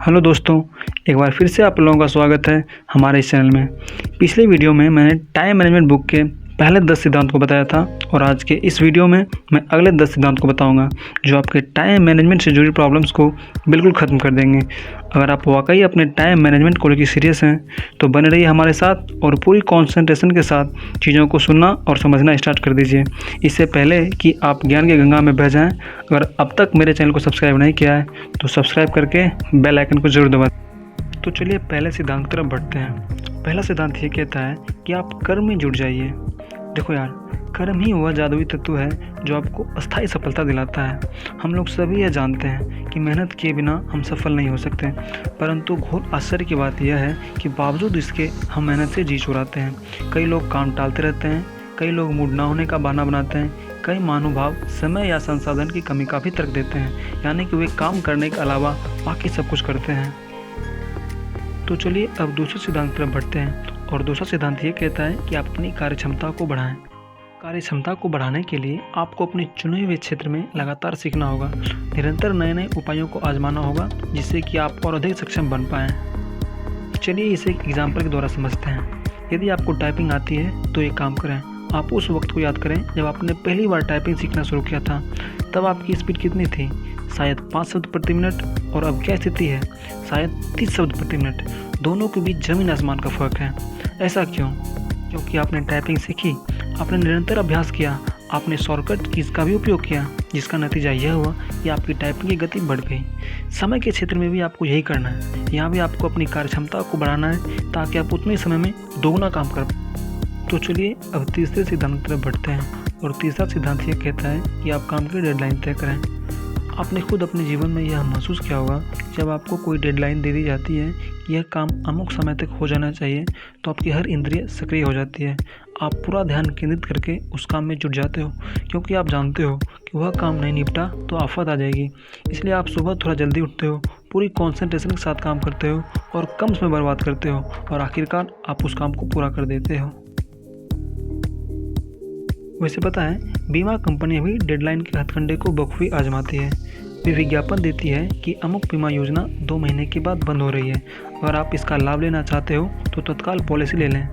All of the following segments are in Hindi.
हेलो दोस्तों, एक बार फिर से आप लोगों का स्वागत है हमारे इस चैनल में। पिछले वीडियो में मैंने टाइम मैनेजमेंट बुक के पहले 10 सिद्धांत को बताया था और आज के इस वीडियो में मैं अगले 10 सिद्धांत को बताऊंगा जो आपके टाइम मैनेजमेंट से जुड़ी प्रॉब्लम्स को बिल्कुल ख़त्म कर देंगे। अगर आप वाकई अपने टाइम मैनेजमेंट को लेकर सीरियस हैं तो बने रहिए हमारे साथ और पूरी कॉन्सेंट्रेशन के साथ चीज़ों को सुनना और समझना स्टार्ट कर दीजिए। इससे पहले कि आप ज्ञान की गंगा में बह जाएँ, अगर अब तक मेरे चैनल को सब्सक्राइब नहीं किया है तो सब्सक्राइब करके बेल आइकन को जरूर दबा। तो चलिए पहले सिद्धांत की तरफ बढ़ते हैं। पहला सिद्धांत ये कहता है कि आप कर्म में जुट जाइए। देखो यार, कर्म ही वह जादुई तत्व है जो आपको अस्थायी सफलता दिलाता है। हम लोग सभी यह जानते हैं कि मेहनत किए बिना हम सफल नहीं हो सकते, परंतु घोर आश्चर्य की बात यह है कि बावजूद इसके हम मेहनत से जी चुराते हैं। कई लोग काम टालते रहते हैं, कई लोग मूड ना होने का बहाना बनाते हैं, कई महानुभाव समय या संसाधन की कमी का भी तर्क देते हैं, यानी कि वे काम करने के अलावा बाकी सब कुछ करते हैं। तो चलिए अब दूसरे सिद्धांत की तरफ बढ़ते हैं और दूसरा सिद्धांत ये कहता है कि आप अपनी कार्य क्षमता को बढ़ाएं। कार्य क्षमता को बढ़ाने के लिए आपको अपने चुने हुए क्षेत्र में लगातार सीखना होगा, निरंतर नए नए उपायों को आजमाना होगा जिससे कि आप और अधिक सक्षम बन पाएँ। चलिए इसे एक एग्जाम्पल के द्वारा समझते हैं। यदि आपको टाइपिंग आती है तो एक काम करें, आप उस वक्त को याद करें जब आपने पहली बार टाइपिंग सीखना शुरू किया था। तब आपकी स्पीड कितनी थी? शायद 5 शब्द प्रति मिनट, और अब क्या स्थिति है? शायद 30 शब्द प्रति मिनट। दोनों के बीच जमीन आसमान का फ़र्क है। ऐसा क्यों? क्योंकि आपने टाइपिंग सीखी, आपने निरंतर अभ्यास किया, आपने शॉर्टकट कीज का भी उपयोग किया, जिसका नतीजा यह हुआ कि आपकी टाइपिंग की गति बढ़ गई। समय के क्षेत्र में भी आपको यही करना है। यहाँ भी आपको अपनी कार्य क्षमता को बढ़ाना है ताकि आप उतने समय में दोगुना काम कर पाएं। तो चलिए अब तीसरे सिद्धांत की तरफ बढ़ते हैं और तीसरा सिद्धांत ये कहता है कि आप काम की डेडलाइन तय करें। आपने खुद अपने जीवन में यह महसूस किया होगा, जब आपको कोई डेडलाइन दे दी जाती है कि यह काम अमुक समय तक हो जाना चाहिए, तो आपकी हर इंद्रिय सक्रिय हो जाती है। आप पूरा ध्यान केंद्रित करके उस काम में जुट जाते हो, क्योंकि आप जानते हो कि वह काम नहीं निपटा तो आफत आ जाएगी। इसलिए आप सुबह थोड़ा जल्दी उठते हो, पूरी कॉन्सेंट्रेशन के साथ काम करते हो और कम समय बर्बाद करते हो और आखिरकार आप उस काम को पूरा कर देते हो। वैसे पता है, बीमा कंपनी भी डेडलाइन के हथकंडे को बखूबी आजमाती है। वे विज्ञापन देती है कि अमुक बीमा योजना 2 महीने के बाद बंद हो रही है। अगर आप इसका लाभ लेना चाहते हो तो तत्काल पॉलिसी ले लें।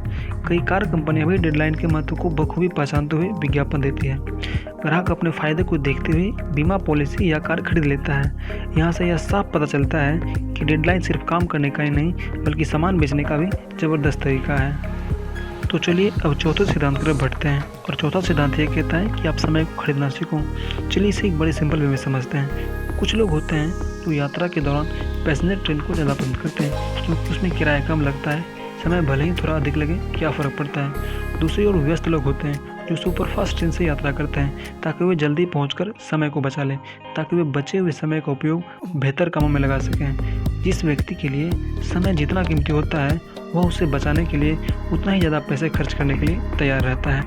कई कार कंपनियां भी डेडलाइन के महत्व को बखूबी पहचानते हुए विज्ञापन देती है। ग्राहक अपने फायदे को देखते हुए बीमा पॉलिसी या कार खरीद लेता है। यहाँ से यह साफ पता चलता है कि डेडलाइन सिर्फ काम करने का ही नहीं बल्कि सामान बेचने का भी ज़बरदस्त तरीका है। तो चलिए अब चौथे सिद्धांत की तरफ बढ़ते हैं और चौथा सिद्धांत ये कहता है कि आप समय को खरीदना सीखो। चलिए इसे एक बड़े सिंपल वे में समझते हैं। कुछ लोग होते हैं जो यात्रा के दौरान पैसेंजर ट्रेन को ज़्यादा पसंद करते हैं क्योंकि उसमें किराया कम लगता है, समय भले ही थोड़ा अधिक लगे, क्या फ़र्क पड़ता है। दूसरी ओर व्यस्त लोग होते हैं जो सुपरफास्ट ट्रेन से यात्रा करते हैं ताकि वे जल्दी पहुंचकर समय को बचा लें, ताकि वे बचे हुए समय का उपयोग बेहतर कामों में लगा सकें। जिस व्यक्ति के लिए समय जितना कीमती होता है वह उसे बचाने के लिए उतना ही ज़्यादा पैसे खर्च करने के लिए तैयार रहता है।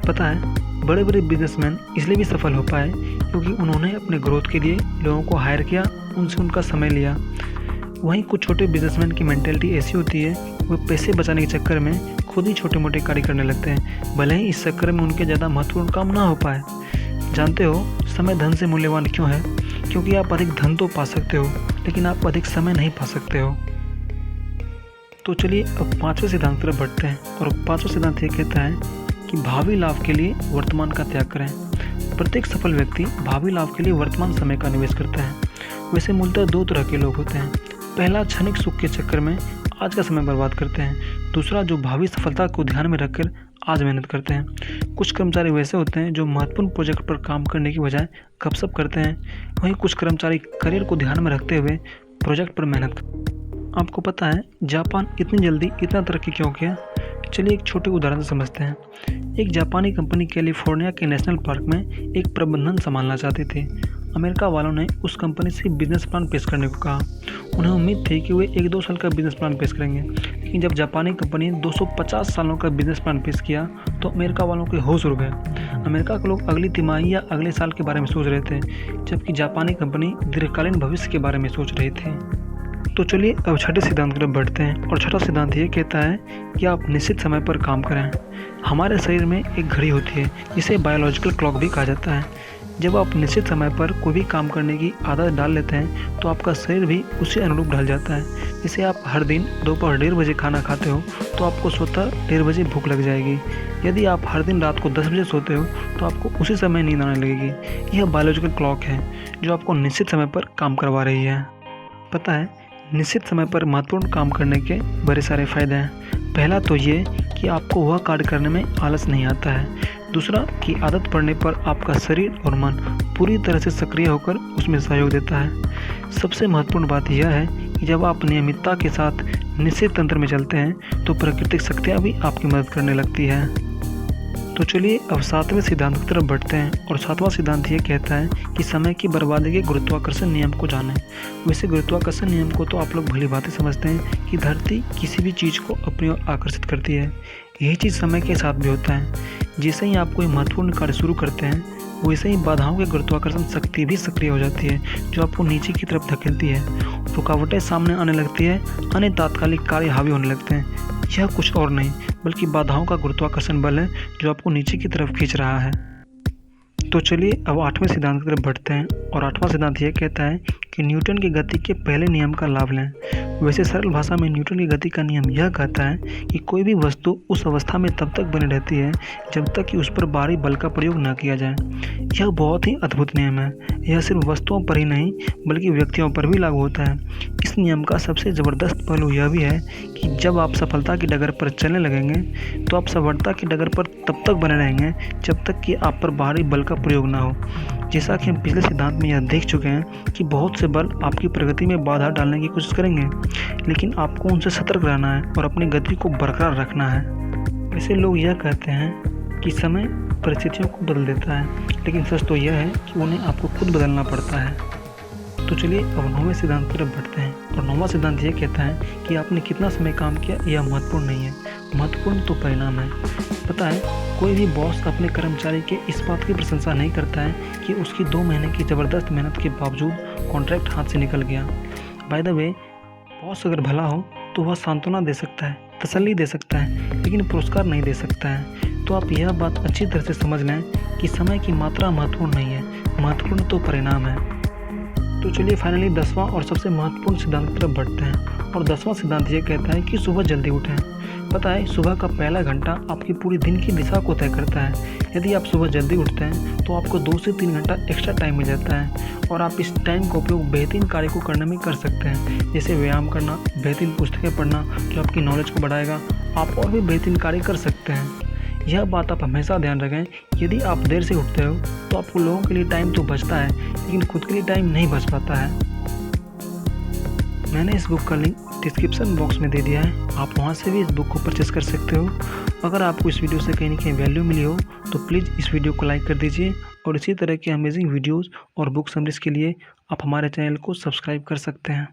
पता है, बड़े बड़े बिजनेसमैन इसलिए भी सफल हो पाए क्योंकि उन्होंने अपने ग्रोथ के लिए लोगों को हायर किया, उनसे उनका समय लिया। वहीं कुछ छोटे बिजनेसमैन की मेंटेलिटी ऐसी होती है, वो पैसे बचाने के चक्कर में खुद ही छोटे मोटे कार्य करने लगते हैं, भले ही इस चक्कर में उनके ज़्यादा महत्वपूर्ण काम ना हो पाए। जानते हो समय धन से मूल्यवान क्यों है? क्योंकि आप अधिक धन तो पा सकते हो लेकिन आप अधिक समय नहीं पा सकते हो। तो चलिए अब पांचवें सिद्धांत की तरफ बढ़ते हैं और पांचवा सिद्धांत ये कहता है कि भावी लाभ के लिए वर्तमान का त्याग करें। प्रत्येक सफल व्यक्ति भावी लाभ के लिए वर्तमान समय का निवेश करता है। वैसे मूलतः 2 तरह के लोग होते हैं। पहला, क्षणिक सुख के चक्कर में आज का समय बर्बाद करते हैं। दूसरा, जो भावी सफलता को ध्यान में रखकर आज मेहनत करते हैं। कुछ कर्मचारी वैसे होते हैं जो महत्वपूर्ण प्रोजेक्ट पर काम करने की बजाय गपशप करते हैं। वहीं कुछ कर्मचारी करियर को ध्यान में रखते हुए प्रोजेक्ट पर मेहनत करते हैं। आपको पता है जापान इतनी जल्दी इतना तरक्की क्यों किया? चलिए एक छोटे उदाहरण से समझते हैं। एक जापानी कंपनी कैलिफोर्निया के नेशनल पार्क में एक प्रबंधन संभालना चाहती थी। अमेरिका वालों ने उस कंपनी से बिजनेस प्लान पेश करने को कहा। उन्हें उम्मीद थी कि वे 1-2 साल का बिजनेस प्लान पेश करेंगे, लेकिन जब जापानी कंपनी ने 250 सालों का बिजनेस प्लान पेश किया तो अमेरिका वालों के होश उड़ गए। अमेरिका के लोग अगली तिमाही या अगले साल के बारे में सोच रहे थे, जबकि जापानी कंपनी दीर्घकालीन भविष्य के बारे में सोच रही थी। तो चलिए अब छठे सिद्धांत की तरफ बढ़ते हैं और छठा सिद्धांत ये कहता है कि आप निश्चित समय पर काम करें। हमारे शरीर में एक घड़ी होती है जिसे बायोलॉजिकल क्लॉक भी कहा जाता है। जब आप निश्चित समय पर कोई भी काम करने की आदत डाल लेते हैं तो आपका शरीर भी उसी अनुरूप ढल जाता है। जैसे आप हर दिन दोपहर 1:30 बजे खाना खाते हो तो आपको स्वतः 1:30 बजे भूख लग जाएगी। यदि आप हर दिन रात को 10 बजे सोते हो तो आपको उसी समय नींद आने लगेगी। यह बायोलॉजिकल क्लॉक है जो आपको निश्चित समय पर काम करवा रही है। पता है, निश्चित समय पर महत्वपूर्ण काम करने के बड़े सारे फ़ायदे हैं। पहला तो ये कि आपको वह कार्य करने में आलस नहीं आता है। दूसरा कि आदत पड़ने पर आपका शरीर और मन पूरी तरह से सक्रिय होकर उसमें सहयोग देता है। सबसे महत्वपूर्ण बात यह है कि जब आप नियमितता के साथ निश्चित तंत्र में चलते हैं तो प्राकृतिक शक्तियाँ भी आपकी मदद करने लगती है। तो चलिए अब 7वें सिद्धांत की तरफ बढ़ते हैं और 7वां सिद्धांत ये कहता है कि समय की बर्बादी के गुरुत्वाकर्षण नियम को जानें। वैसे गुरुत्वाकर्षण नियम को तो आप लोग भली भांति समझते हैं कि धरती किसी भी चीज़ को अपनी ओर आकर्षित करती है। यही चीज़ समय के साथ भी होता है। जैसे ही आप कोई महत्वपूर्ण कार्य शुरू करते हैं वैसे ही बाधाओं के गुरुत्वाकर्षण शक्ति भी सक्रिय हो जाती है जो आपको नीचे की तरफ धकेलती है। रुकावटें सामने आने लगती है, अन्य तात्कालिक कार्य हावी होने लगते हैं। यह कुछ और नहीं बल्कि बाधाओं का गुरुत्वाकर्षण बल है जो आपको नीचे की तरफ खींच रहा है। तो चलिए अब 8वें सिद्धांत की तरफ बढ़ते हैं और 8वां सिद्धांत यह कहता है कि न्यूटन की गति के पहले नियम का लाभ लें। वैसे सरल भाषा में न्यूटन की गति का नियम यह कहता है कि कोई भी वस्तु उस अवस्था में तब तक बनी रहती है जब तक कि उस पर बाहरी बल का प्रयोग न किया जाए। यह बहुत ही अद्भुत नियम है। यह सिर्फ वस्तुओं पर ही नहीं बल्कि व्यक्तियों पर भी लागू होता है। इस नियम का सबसे ज़बरदस्त पहलू यह भी है कि जब आप सफलता की डगर पर चलने लगेंगे तो आप सफलता की डगर पर तब तक बने रहेंगे जब तक कि आप पर बाहरी बल का प्रयोग ना हो। जैसा कि हम पिछले सिद्धांत में यह देख चुके हैं कि बहुत से बल आपकी प्रगति में बाधा डालने की कोशिश करेंगे, लेकिन आपको उनसे सतर्क रहना है और अपनी गति को बरकरार रखना है। वैसे लोग यह कहते हैं कि समय परिस्थितियों को बदल देता है, लेकिन सच तो यह है कि उन्हें आपको खुद बदलना पड़ता है। तो चलिए अब 9वें सिद्धांत की तरफ बढ़ते हैं और 9वां सिद्धांत यह कहता है कि आपने कितना समय काम किया यह महत्वपूर्ण नहीं है, महत्वपूर्ण तो परिणाम है। पता है, कोई भी बॉस अपने कर्मचारी के इस बात की प्रशंसा नहीं करता है कि उसकी 2 महीने की ज़बरदस्त मेहनत के बावजूद कॉन्ट्रैक्ट हाथ से निकल गया। बाय द वे, बॉस अगर भला हो तो वह सांत्वना दे सकता है, तसल्ली दे सकता है, लेकिन पुरस्कार नहीं दे सकता है। तो आप यह बात अच्छी तरह से समझ लें कि समय की मात्रा महत्वपूर्ण नहीं है, महत्वपूर्ण तो परिणाम है। तो चलिए फाइनली 10वां और सबसे महत्वपूर्ण सिद्धांत की तरफ बढ़ते हैं और 10वां सिद्धांत ये कहता है कि सुबह जल्दी उठें। पता है, सुबह का पहला घंटा आपकी पूरी दिन की दिशा को तय करता है। यदि आप सुबह जल्दी उठते हैं तो आपको 2 से 3 घंटा एक्स्ट्रा टाइम मिल जाता है और आप इस टाइम का उपयोग बेहतरीन कार्य को करने में कर सकते हैं, जैसे व्यायाम करना, बेहतरीन पुस्तकें पढ़ना जो आपकी नॉलेज को बढ़ाएगा। आप और भी बेहतरीन कार्य कर सकते हैं। यह बात आप हमेशा ध्यान रखें, यदि आप देर से उठते हो तो आपको लोगों के लिए टाइम तो बचता है लेकिन खुद के लिए टाइम नहीं बच पाता है। मैंने इस बुक का लिंक डिस्क्रिप्शन बॉक्स में दे दिया है, आप वहां से भी इस बुक को परचेस कर सकते हो। अगर आपको इस वीडियो से कहीं ना कहीं वैल्यू मिली हो तो प्लीज़ इस वीडियो को लाइक कर दीजिए और इसी तरह के अमेजिंग वीडियोज़ और बुक समरीज के लिए आप हमारे चैनल को सब्सक्राइब कर सकते हैं।